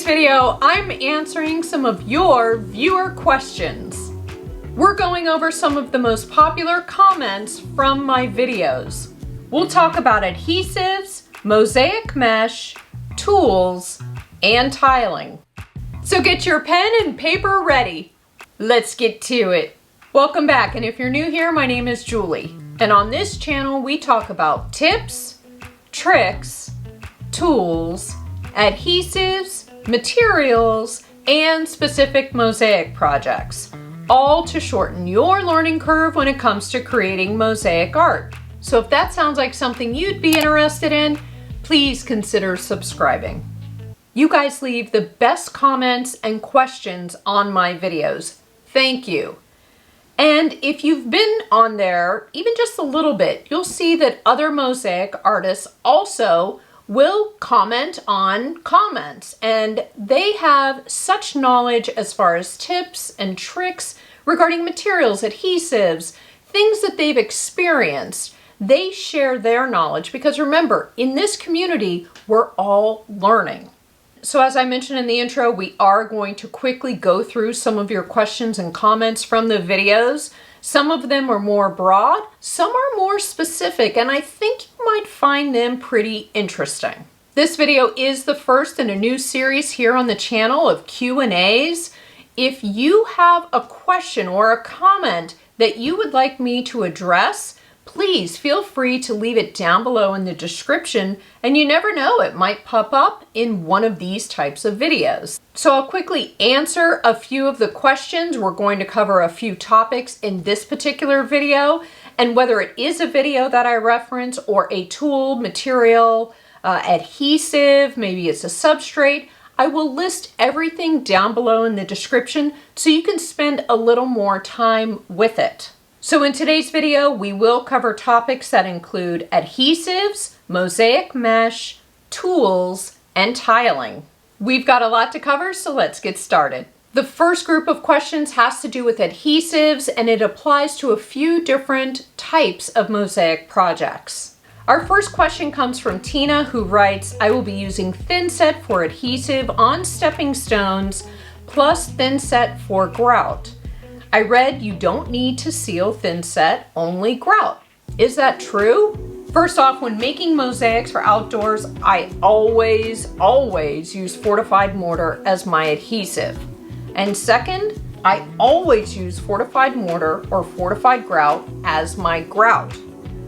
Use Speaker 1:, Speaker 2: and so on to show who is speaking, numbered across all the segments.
Speaker 1: video, I'm answering some of your viewer questions. We're going over some of the most popular comments from my videos. We'll talk about adhesives, mosaic mesh, tools, and tiling. So get your pen and paper ready. Let's get to it. Welcome back, and if you're new here, my name is Julie. And on this channel, we talk about tips, tricks, tools, adhesives, materials, and specific mosaic projects, all to shorten your learning curve when it comes to creating mosaic art. So if that sounds like something you'd be interested in, please consider subscribing. You guys leave the best comments and questions on my videos. Thank you. And if you've been on there even just a little bit, you'll see that other mosaic artists also will comment on comments, and they have such knowledge as far as tips and tricks regarding materials, adhesives, things that they've experienced. They share their knowledge because remember, in this community, we're all learning. So as I mentioned in the intro, we are going to quickly go through some of your questions and comments from the videos. Some of them are more broad, some are more specific, and I think you might find them pretty interesting. This video is the first in a new series here on the channel of Q&As. If you have a question or a comment that you would like me to address, please feel free to leave it down below in the description, and you never know, it might pop up in one of these types of videos. So I'll quickly answer a few of the questions. We're going to cover a few topics in this particular video, and whether it is a video that I reference or a tool, material, adhesive, maybe it's a substrate, I will list everything down below in the description so you can spend a little more time with it. So in today's video, we will cover topics that include adhesives, mosaic mesh, tools, and tiling. We've got a lot to cover, so let's get started. The first group of questions has to do with adhesives, and it applies to a few different types of mosaic projects. Our first question comes from Tina, who writes, I will be using thin set for adhesive on stepping stones plus thin set for grout. I read you don't need to seal thin set, only grout. Is that true? First off, when making mosaics for outdoors, I always use fortified mortar as my adhesive. And second, I always use fortified mortar or fortified grout as my grout.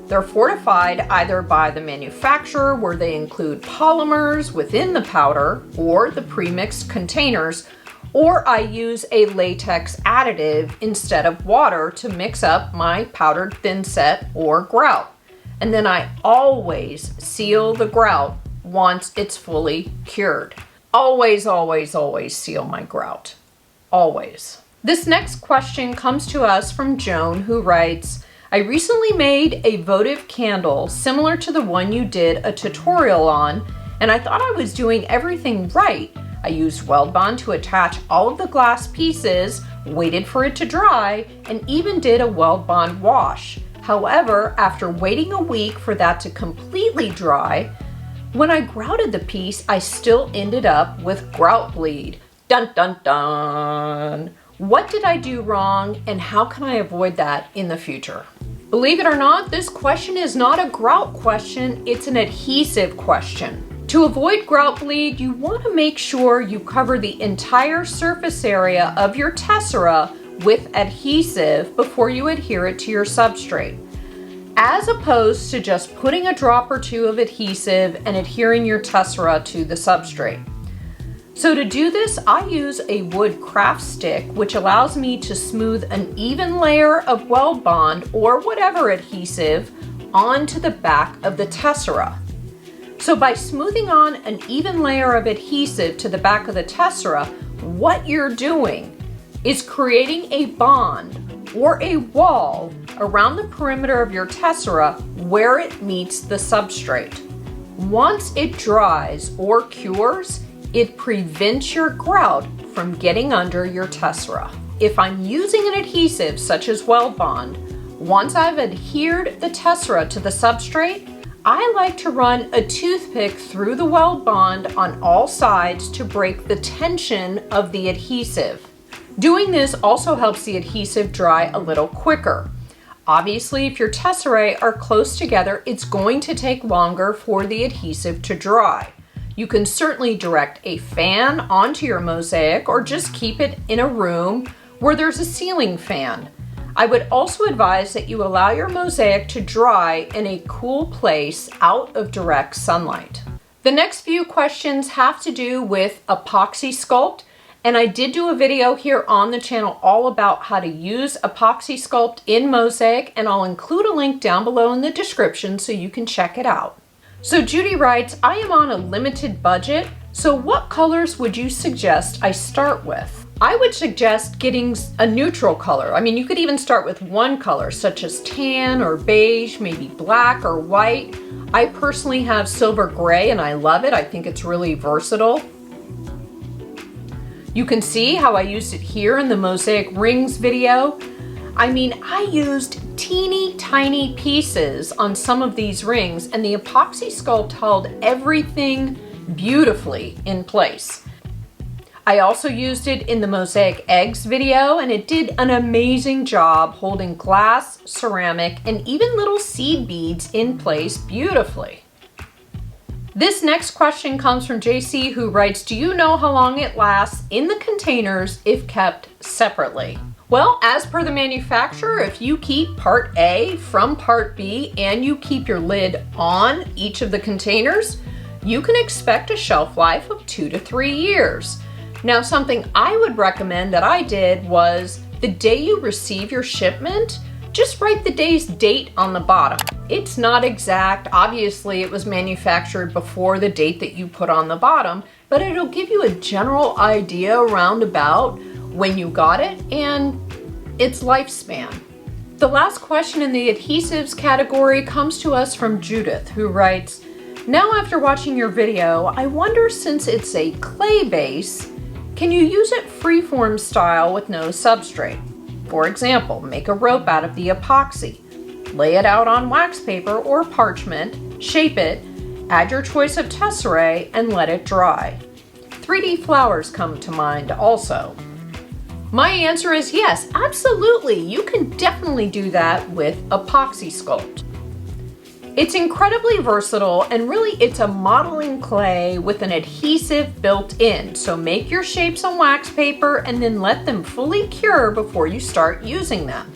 Speaker 1: They're fortified either by the manufacturer, where they include polymers within the powder or the pre-mixed containers, or I use a latex additive instead of water to mix up my powdered thin set or grout. And then I always seal the grout once it's fully cured. Always seal my grout. Always. This next question comes to us from Joan, who writes, I recently made a votive candle similar to the one you did a tutorial on, and I thought I was doing everything right. I used weld bond to attach all of the glass pieces, waited for it to dry, and even did a weld bond wash. However, after waiting a week for that to completely dry, when I grouted the piece, I still ended up with grout bleed. Dun dun dun! What did I do wrong, and how can I avoid that in the future? Believe it or not, this question is not a grout question, it's an adhesive question. To avoid grout bleed, you want to make sure you cover the entire surface area of your tessera with adhesive before you adhere it to your substrate, as opposed to just putting a drop or two of adhesive and adhering your tessera to the substrate. So to do this, I use a wood craft stick, which allows me to smooth an even layer of weld bond or whatever adhesive onto the back of the tessera. So by smoothing on an even layer of adhesive to the back of the tessera, what you're doing is creating a bond or a wall around the perimeter of your tessera where it meets the substrate. Once it dries or cures, it prevents your grout from getting under your tessera. If I'm using an adhesive such as weld bond, once I've adhered the tessera to the substrate, I like to run a toothpick through the weld bond on all sides to break the tension of the adhesive. Doing this also helps the adhesive dry a little quicker. Obviously, if your tesserae are close together, it's going to take longer for the adhesive to dry. You can certainly direct a fan onto your mosaic or just keep it in a room where there's a ceiling fan. I would also advise that you allow your mosaic to dry in a cool place out of direct sunlight. The next few questions have to do with epoxy sculpt. And I did do a video here on the channel all about how to use epoxy sculpt in Mosaic, and I'll include a link down below in the description so you can check it out. So Judy writes, I am on a limited budget, so what colors would you suggest I start with? I would suggest getting a neutral color. I mean, you could even start with one color, such as tan or beige, maybe black or white. I personally have silver gray and I love it. I think it's really versatile. You can see how I used it here in the mosaic rings video. I mean, I used teeny tiny pieces on some of these rings, and the epoxy sculpt held everything beautifully in place. I also used it in the mosaic eggs video, and it did an amazing job holding glass, ceramic, and even little seed beads in place beautifully. This next question comes from JC, who writes, do you know how long it lasts in the containers if kept separately? Well, as per the manufacturer, if you keep part A from part B and you keep your lid on each of the containers, you can expect a shelf life of 2 to 3 years. Now, something I would recommend that I did was the day you receive your shipment, just write the day's date on the bottom. It's not exact. Obviously, it was manufactured before the date that you put on the bottom, but it'll give you a general idea around about when you got it and its lifespan. The last question in the adhesives category comes to us from Judith, who writes, now after watching your video, I wonder, since it's a clay base, can you use it freeform style with no substrate? For example, make a rope out of the epoxy, lay it out on wax paper or parchment, shape it, add your choice of tesserae, and let it dry. 3D flowers come to mind also. My answer is yes, absolutely. You can definitely do that with epoxy sculpt. It's incredibly versatile, and really it's a modeling clay with an adhesive built in. So make your shapes on wax paper and then let them fully cure before you start using them.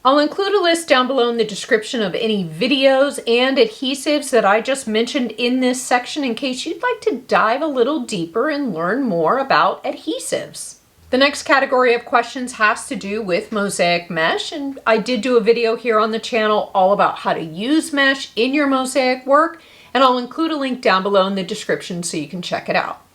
Speaker 1: I'll include a list down below in the description of any videos and adhesives that I just mentioned in this section in case you'd like to dive a little deeper and learn more about adhesives. The next category of questions has to do with mosaic mesh, and I did do a video here on the channel all about how to use mesh in your mosaic work, and I'll include a link down below in the description so you can check it out.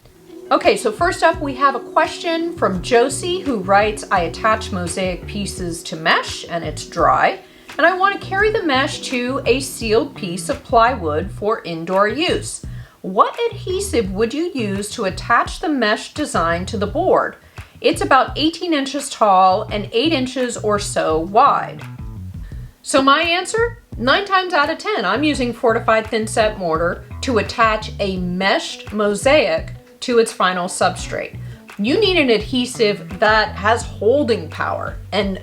Speaker 1: Okay, so first up we have a question from Josie, who writes, I attach mosaic pieces to mesh and it's dry, and I want to carry the mesh to a sealed piece of plywood for indoor use. What adhesive would you use to attach the mesh design to the board? It's about 18 inches tall and 8 inches or so wide. So my answer, 9 times out of 10, I'm using fortified thin set mortar to attach a meshed mosaic to its final substrate. You need an adhesive that has holding power, and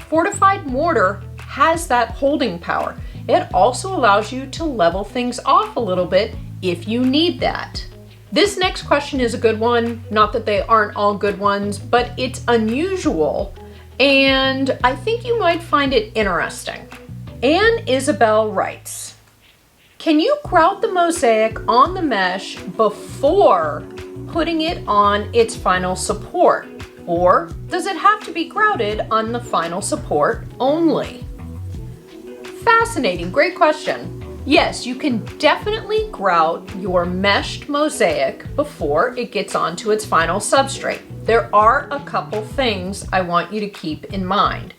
Speaker 1: fortified mortar has that holding power. It also allows you to level things off a little bit if you need that. This next question is a good one. Not that they aren't all good ones, but it's unusual, and I think you might find it interesting. Anne Isabel writes, can you grout the mosaic on the mesh before putting it on its final support? Or does it have to be grouted on the final support only? Fascinating, great question. Yes, you can definitely grout your meshed mosaic before it gets onto its final substrate. There are a couple things I want you to keep in mind,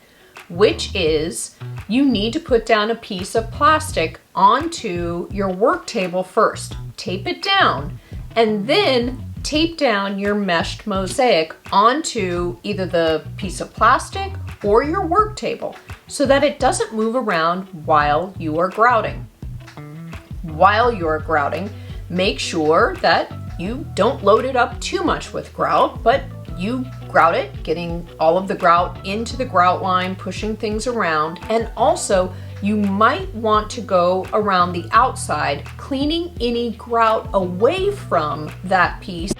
Speaker 1: which is you need to put down a piece of plastic onto your work table first. Tape it down and then tape down your meshed mosaic onto either the piece of plastic or your work table so that it doesn't move around while you are grouting. While you're grouting, make sure that you don't load it up too much with grout, but you grout it, getting all of the grout into the grout line, pushing things around, and also you might want to go around the outside, cleaning any grout away from that piece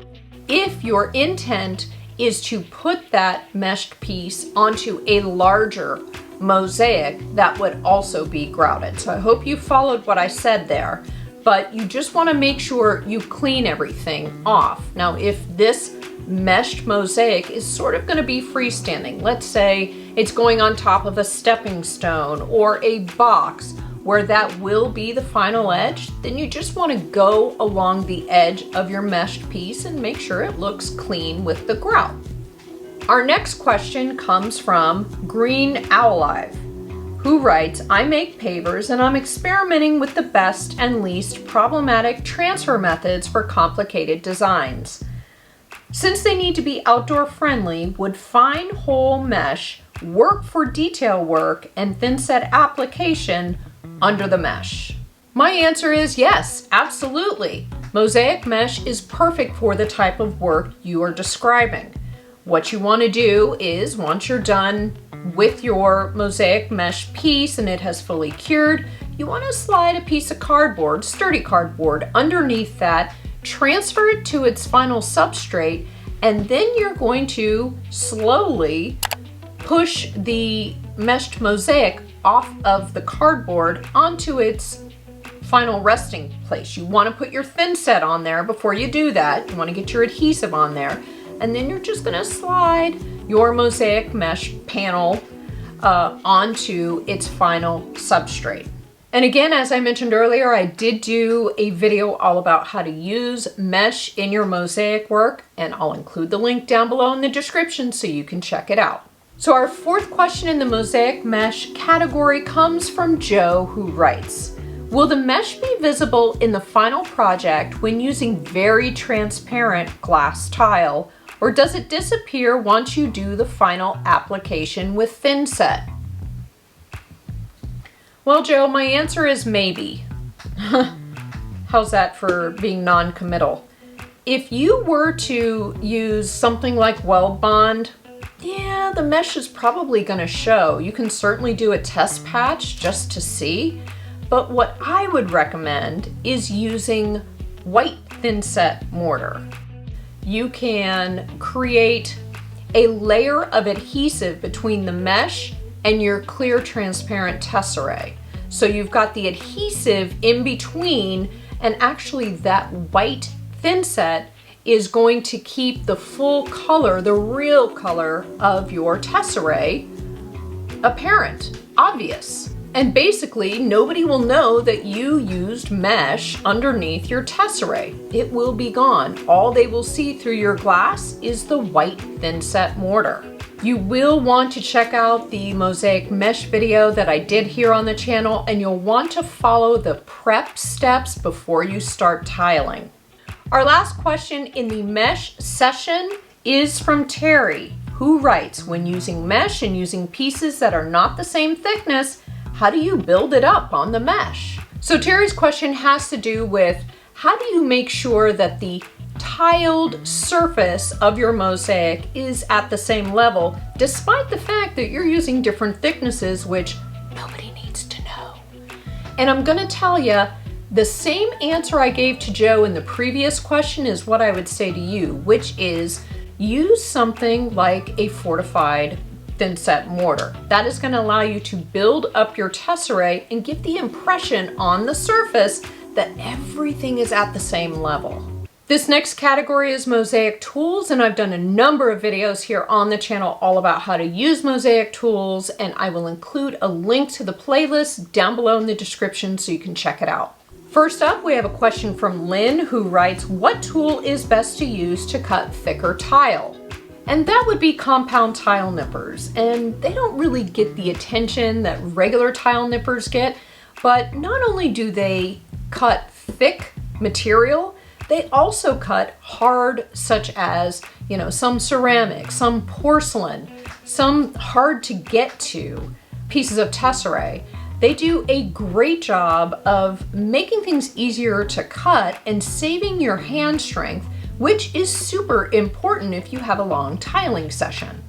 Speaker 1: if your intent is to put that meshed piece onto a larger mosaic that would also be grouted. So I hope you followed what I said there, but you just want to make sure you clean everything off. Now, if this meshed mosaic is sort of going to be freestanding, let's say it's going on top of a stepping stone or a box where that will be the final edge, then you just want to go along the edge of your meshed piece and make sure it looks clean with the grout. Our next question comes from Green Owlive, who writes, I make pavers and I'm experimenting with the best and least problematic transfer methods for complicated designs. Since they need to be outdoor friendly, would fine hole mesh work for detail work and thin set application under the mesh? My answer is yes, absolutely. Mosaic mesh is perfect for the type of work you are describing. What you want to do is, once you're done with your mosaic mesh piece and it has fully cured, you want to slide a piece of cardboard, sturdy cardboard, underneath that, transfer it to its final substrate, and then you're going to slowly push the meshed mosaic off of the cardboard onto its final resting place. You want to put your thin set on there before you do that. You want to get your adhesive on there. And then you're just going to slide your mosaic mesh panel onto its final substrate. And again, as I mentioned earlier, I did do a video all about how to use mesh in your mosaic work, and I'll include the link down below in the description so you can check it out. So our fourth question in the mosaic mesh category comes from Joe, who writes, will the mesh be visible in the final project when using very transparent glass tile, or does it disappear once you do the final application with thin set? Well, Joe, my answer is maybe. How's that for being non-committal? If you were to use something like weld bond, yeah, the mesh is probably going to show. You can certainly do a test patch just to see, but what I would recommend is using white thin set mortar. You can create a layer of adhesive between the mesh and your clear transparent tesserae. So you've got the adhesive in between, and actually that white thin set is going to keep the full color, the real color of your tesserae apparent, obvious. And basically, nobody will know that you used mesh underneath your tesserae. It will be gone. All they will see through your glass is the white thin set mortar. You will want to check out the mosaic mesh video that I did here on the channel, and you'll want to follow the prep steps before you start tiling. Our last question in the mesh session is from Terry, who writes, when using mesh and using pieces that are not the same thickness, how do you build it up on the mesh? So Terry's question has to do with, how do you make sure that the tiled surface of your mosaic is at the same level, despite the fact that you're using different thicknesses, which nobody needs to know? And I'm gonna tell you, the same answer I gave to Joe in the previous question is what I would say to you, which is use something like a fortified thin set mortar. That is going to allow you to build up your tesserae and give the impression on the surface that everything is at the same level. This next category is mosaic tools, and I've done a number of videos here on the channel all about how to use mosaic tools, and I will include a link to the playlist down below in the description so you can check it out. First up, we have a question from Lynn, who writes, what tool is best to use to cut thicker tile? And that would be compound tile nippers, and they don't really get the attention that regular tile nippers get, but not only do they cut thick material, They also cut hard, such as, some ceramic, some porcelain, some hard to get to pieces of tesserae. They do a great job of making things easier to cut and saving your hand strength, which is super important if you have a long tiling session.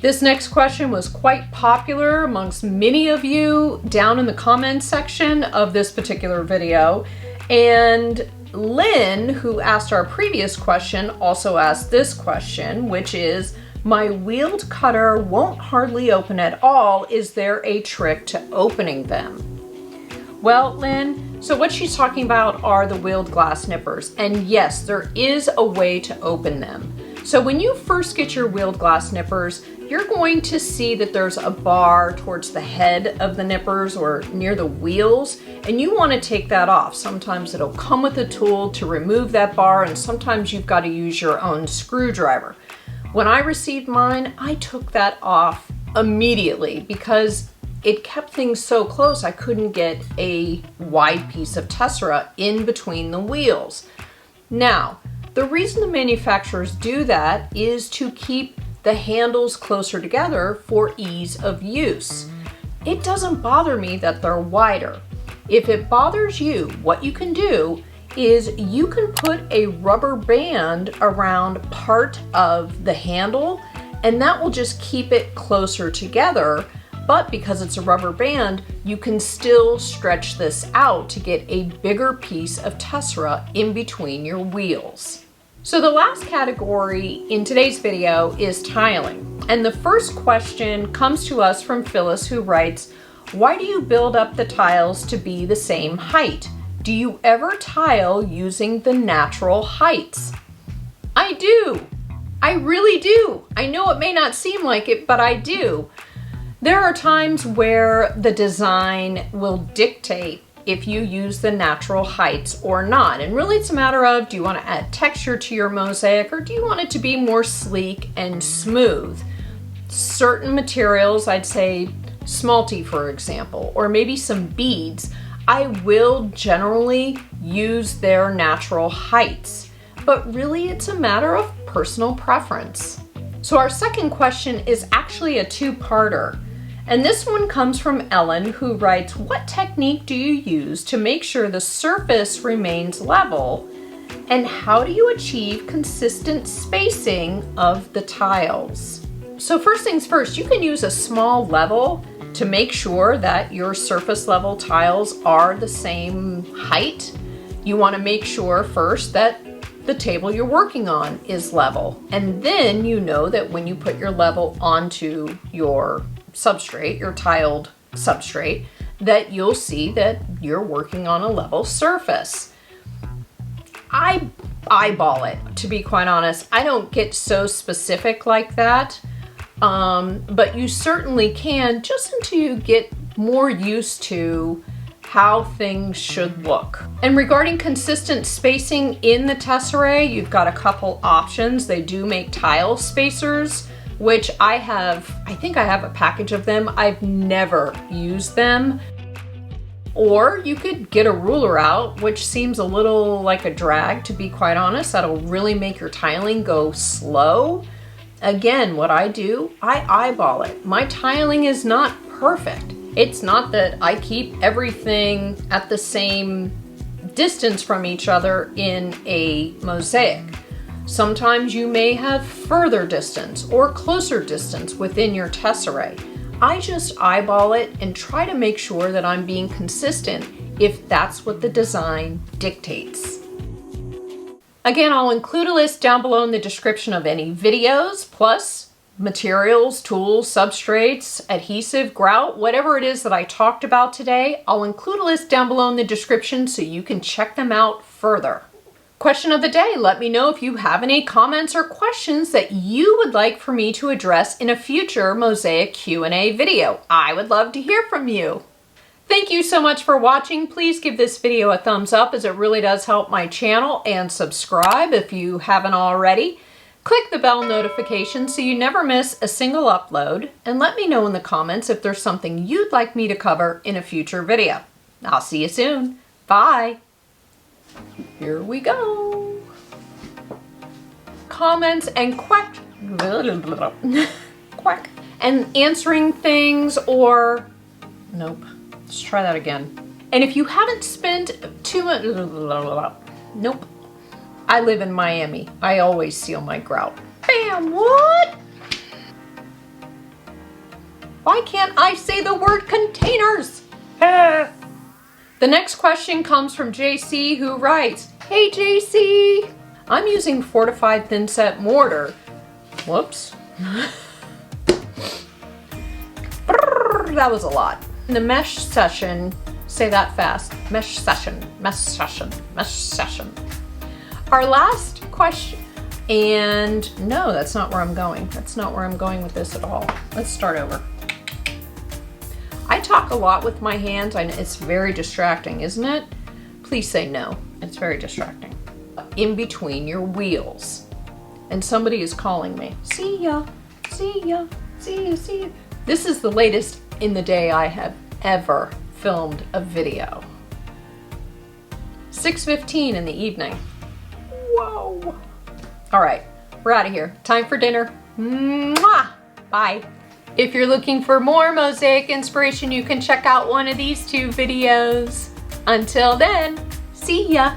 Speaker 1: This next question was quite popular amongst many of you down in the comments section of this particular video. And Lynn, who asked our previous question, also asked this question, which is, my wheeled cutter won't hardly open at all. Is there a trick to opening them? Well, Lynn, so what she's talking about are the wheeled glass nippers. And yes, there is a way to open them. So when you first get your wheeled glass nippers, you're going to see that there's a bar towards the head of the nippers or near the wheels, and you want to take that off. Sometimes it'll come with a tool to remove that bar, and sometimes you've got to use your own screwdriver. When I received mine, I took that off immediately because it kept things so close I couldn't get a wide piece of tessera in between the wheels. Now, the reason the manufacturers do that is to keep the handles closer together for ease of use. It doesn't bother me that they're wider. If it bothers you, what you can do is you can put a rubber band around part of the handle, and that will just keep it closer together. But because it's a rubber band, you can still stretch this out to get a bigger piece of tessera in between your wheels. So the last category in today's video is tiling. And the first question comes to us from Phyllis, who writes, why do you build up the tiles to be the same height? Do you ever tile using the natural heights? I do. I really do. I know it may not seem like it, but I do. There are times where the design will dictate if you use the natural heights or not. And really it's a matter of, do you want to add texture to your mosaic or do you want it to be more sleek and smooth? Certain materials, I'd say smalty for example, or maybe some beads, I will generally use their natural heights. But really it's a matter of personal preference. So our second question is actually a two-parter. And this one comes from Ellen, who writes, what technique do you use to make sure the surface remains level? And how do you achieve consistent spacing of the tiles? So first things first, you can use a small level to make sure that your surface level tiles are the same height. You want to make sure first that the table you're working on is level. And then you know that when you put your level onto your substrate, your tiled substrate, that you'll see that you're working on a level surface. I eyeball it, to be quite honest. I don't get so specific like that, but you certainly can, just until you get more used to how things should look. And regarding consistent spacing in the tesserae, you've got a couple options. They do make tile spacers, which I think I have a package of them. I've never used them. Or you could get a ruler out, which seems a little like a drag, to be quite honest. That'll really make your tiling go slow. Again, what I do, I eyeball it. My tiling is not perfect. It's not that I keep everything at the same distance from each other in a mosaic. Sometimes you may have further distance or closer distance within your tesserae. I just eyeball it and try to make sure that I'm being consistent if that's what the design dictates. Again, I'll include a list down below in the description of any videos, plus materials, tools, substrates, adhesive, grout, whatever it is that I talked about today. I'll include a list down below in the description so you can check them out further. Question of the day, let me know if you have any comments or questions that you would like for me to address in a future Mosaic Q&A video. I would love to hear from you. Thank you so much for watching. Please give this video a thumbs up as it really does help my channel, and subscribe if you haven't already. Click the bell notification so you never miss a single upload, and let me know in the comments if there's something you'd like me to cover in a future video. I'll see you soon. Bye. Here we go. Comments and quack and answering things or nope. Let's try that again. And if you haven't spent too much, nope. I live in Miami. I always seal my grout. Bam, what? Why can't I say the word containers? The next question comes from JC, who writes, "Hey JC, I'm using fortified thin set mortar." Whoops. That was a lot. In the mesh session, say that fast. Mesh session, mesh session, mesh session. Our last question, and no, that's not where I'm going. That's not where I'm going with this at all. Let's start over. I talk a lot with my hands. I know it's very distracting, isn't it? Please say no. It's very distracting. In between your wheels. And somebody is calling me. See ya, see ya, see ya, see ya. This is the latest in the day I have ever filmed a video. 6:15 in the evening. Whoa. All right, we're out of here. Time for dinner. Mwah! Bye. If you're looking for more Mosaic inspiration, you can check out one of these two videos. Until then, see ya.